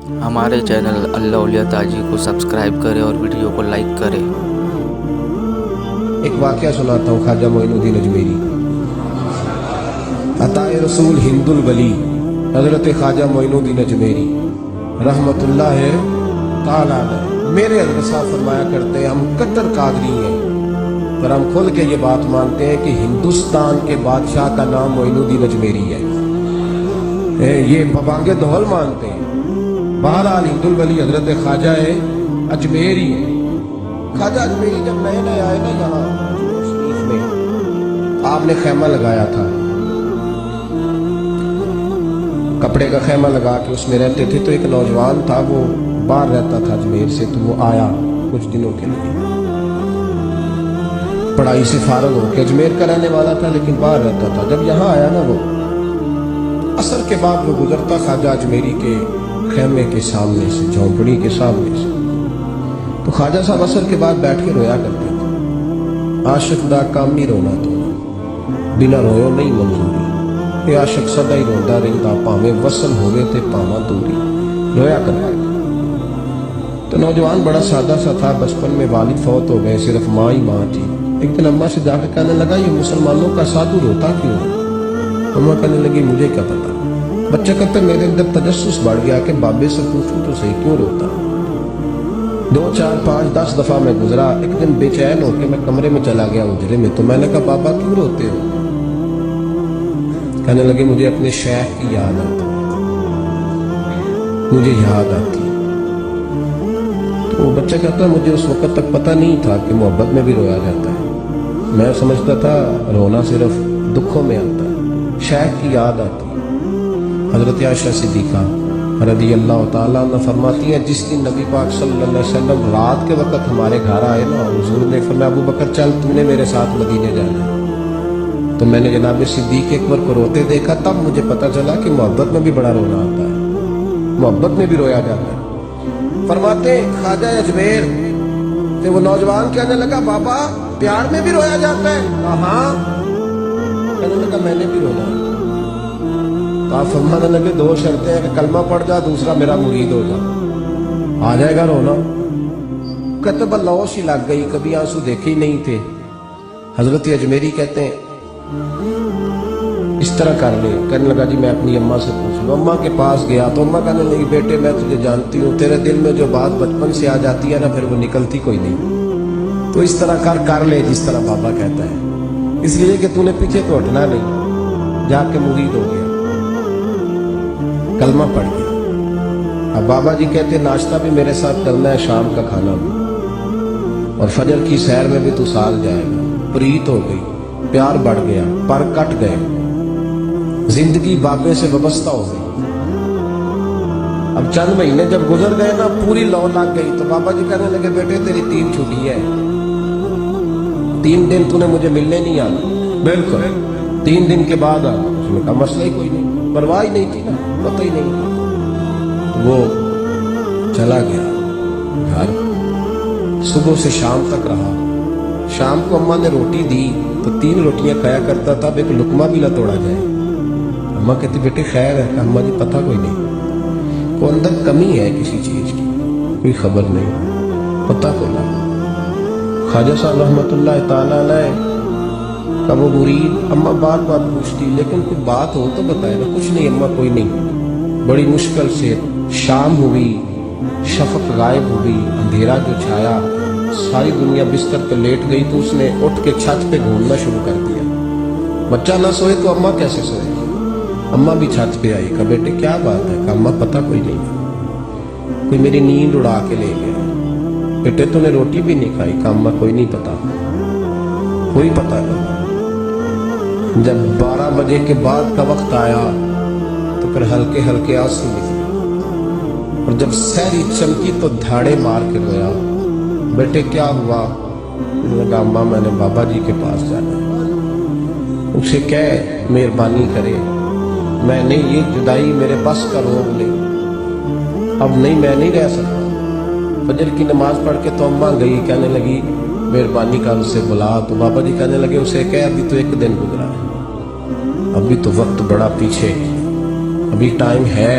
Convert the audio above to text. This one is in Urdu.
ہمارے چینل اللہ اولیاء تاجی کو سبسکرائب کریں اور ویڈیو کو لائک کریں۔ ایک واقعہ سناتا ہوں خواجہ معین الدین اجمیری۔ عطائے رسول ہند الولی حضرت خواجہ معین الدین اجمیری رحمت اللہ تعالیٰ علیہ، میرے حضرت صاحب فرمایا کرتے ہیں ہم کٹر قادری ہیں، پر ہم کھل کے یہ بات مانتے ہیں کہ ہندوستان کے بادشاہ کا نام معین الدین اجمیری ہے، یہ بابانگ دہل مانتے ہیں۔ بہرحال ہند الولی حضرت خواجہ اجمیری ہے۔ خواجہ اجمیری جب نئے نئے آئے نا یہاں شریف میں، آپ نے خیمہ لگایا تھا، کپڑے کا خیمہ لگا کے اس میں رہتے تھے۔ تو ایک نوجوان تھا، وہ باہر رہتا تھا اجمیر سے، تو وہ آیا کچھ دنوں کے لیے، پڑھائی سے فارغ ہو کے، اجمیر کا رہنے والا تھا لیکن باہر رہتا تھا۔ جب یہاں آیا نا، وہ عصر کے بعد وہ گزرتا خواجہ اجمیری کے خیمے کے سامنے سے، جھونپڑی کے سامنے سے، تو خواجہ صاحب عصر کے بعد بیٹھ کے رویا کرتے تھے۔ عاشق دا کام نہیں رونا تو بنا رویو نہیں منظوری، اے عاشق سدا ہی روندا رہندا، پاویں وصل ہوئے تے پاواں دوری، رویا کرتا تھا۔ تو نوجوان بڑا سادہ سا تھا، بچپن میں والد فوت ہو گئے، صرف ماں ہی ماں تھی۔ ایک دن اماں سے جا کے کہنے لگا یہ مسلمانوں کا سادھو روتا کیوں ہے؟ اماں کہنے لگی مجھے کیا پتا۔ بچہ کہتا میرے اندر تجسس بڑھ گیا کہ بابے سے پوچھوں تو صحیح کیوں روتا۔ 2 4 5 10 دفعہ میں گزرا، ایک دن بے چین ہو کے میں کمرے میں چلا گیا اجرے میں، تو میں نے کہا بابا کیوں روتے ہو؟ کہنے لگے مجھے اپنے شیخ کی یاد آتی، مجھے یاد آتی۔ تو وہ بچہ کہتا مجھے اس وقت تک پتہ نہیں تھا کہ محبت میں بھی رویا جاتا ہے، میں سمجھتا تھا رونا صرف دکھوں میں آتا ہے، شیخ کی یاد آتی۔ حضرت عائشہ صدیقہ رضی اللہ تعالیٰ عنہ فرماتی ہیں جس دن نبی پاک صلی اللہ علیہ وسلم رات کے وقت ہمارے گھر آئے نا، حضور نے فرمایا ابو بکر چل تم نے میرے ساتھ مدینے جانا ہے۔ تو میں نے جناب صدیق اکبر کو روتے دیکھا، تب مجھے پتا چلا کہ محبت میں بھی بڑا رونا آتا ہے، محبت میں بھی رویا جاتا ہے۔ فرماتے خواجہ اجمیر سے وہ نوجوان کہنے لگا بابا پیار میں بھی رویا جاتا ہے؟ ہاں۔ کہنے لگا میں نے بھی رونا ہے۔ تو آپ فرمانے لگے 2 شرطیں ہیں کہ کلمہ پڑھ جا، دوسرا میرا مرید ہو جا، آ جائے گا رونا۔ کہتے بلوش ہی لگ گئی، کبھی آنسو دیکھے ہی نہیں تھے۔ حضرت اجمیری کہتے ہیں اس طرح کر لے۔ کہنے لگا جی میں اپنی اماں سے پوچھ لوں۔ اماں کے پاس گیا تو اماں کہنے لگی بیٹے میں تجھے جانتی ہوں، تیرے دل میں جو بات بچپن سے آ جاتی ہے نا پھر وہ نکلتی کوئی نہیں، تو اس طرح کر لے جس طرح بابا کہتا ہے، اس لیے کہ تو نے پیچھے تو ہٹنا نہیں۔ جا کے مرید ہو گیا، کلمہ پڑھ گیا۔ اب بابا جی کہتے ناشتہ بھی میرے ساتھ کرنا ہے، شام کا کھانا بھی، اور فجر کی سیر میں بھی تو سال جائے گا۔ پریت ہو گئی، پیار بڑھ گیا، پر کٹ گئے، زندگی بابے سے وابستہ ہو گئی۔ اب چند مہینے جب گزر گئے نا پوری لو لگ گئی، تو بابا جی کہنے لگے بیٹے تیری 3 چھٹی ہے، 3 دن تو نے مجھے ملنے نہیں آنا۔ بالکل 3 دن کے بعد آنا۔ اس نے کہا مسئلہ ہی کوئی نہیں، پرواہ ہی نہیں تھی نا، پتہ ہی نہیں۔ تو وہ چلا گیا گھر، صبح سے شام تک رہا۔ شام کو اماں نے روٹی دی تو 3 روٹیاں کھایا کرتا تھا، اب ایک لقمہ بھی نہ توڑا جائے۔ اماں کہتی بیٹے خیر ہے؟ کہ اماں جی پتہ کوئی نہیں، کوئی اندر کمی ہے کسی چیز کی، کوئی خبر نہیں، پتہ کوئی نہیں۔ خواجہ صاحب رحمت اللہ تعالیٰ علیہ کا وہ مرید اماں بار بار پوچھتی لیکن کوئی بات ہو تو بتائے نا۔ کچھ نہیں اماں کوئی نہیں۔ بڑی مشکل سے شام ہوئی، شفق غائب ہوئی، اندھیرا جو چھایا، ساری دنیا بستر پہ لیٹ گئی، تو اس نے اٹھ کے چھت پہ گھومنا شروع کر دیا۔ بچہ نہ سوئے تو اماں کیسے سوئے؟ اماں بھی چھت پہ آئی، کہا بیٹے کیا بات ہے؟ کہا اماں پتہ کوئی نہیں، کوئی میری نیند اڑا کے لے گیا۔ بیٹے تو نے روٹی بھی نہیں کھائی؟ کہا اماں کوئی نہیں پتا، کوئی پتا نہیں۔ جب 12 بجے کے بعد کا وقت آیا تو پھر ہلکے ہلکے آنسو نکلے، اور جب سحری چمکی تو دھاڑے مار کے رویا۔ بیٹے کیا ہوا؟ لگا اماں میں نے بابا جی کے پاس جانا ہے، اسے کہہ مہربانی کرے، میں نے یہ جدائی میرے بس کا روک لے، اب نہیں میں نہیں رہ سکتا۔ فجر کی نماز پڑھ کے تو اماں گئی، کہنے لگی مہربانی کر اسے بلا۔ تو بابا جی کہنے لگے اسے کہہ ابھی تو 1 دن گزرا ہے، ابھی تو وقت بڑا پیچھے، ابھی ٹائم ہے۔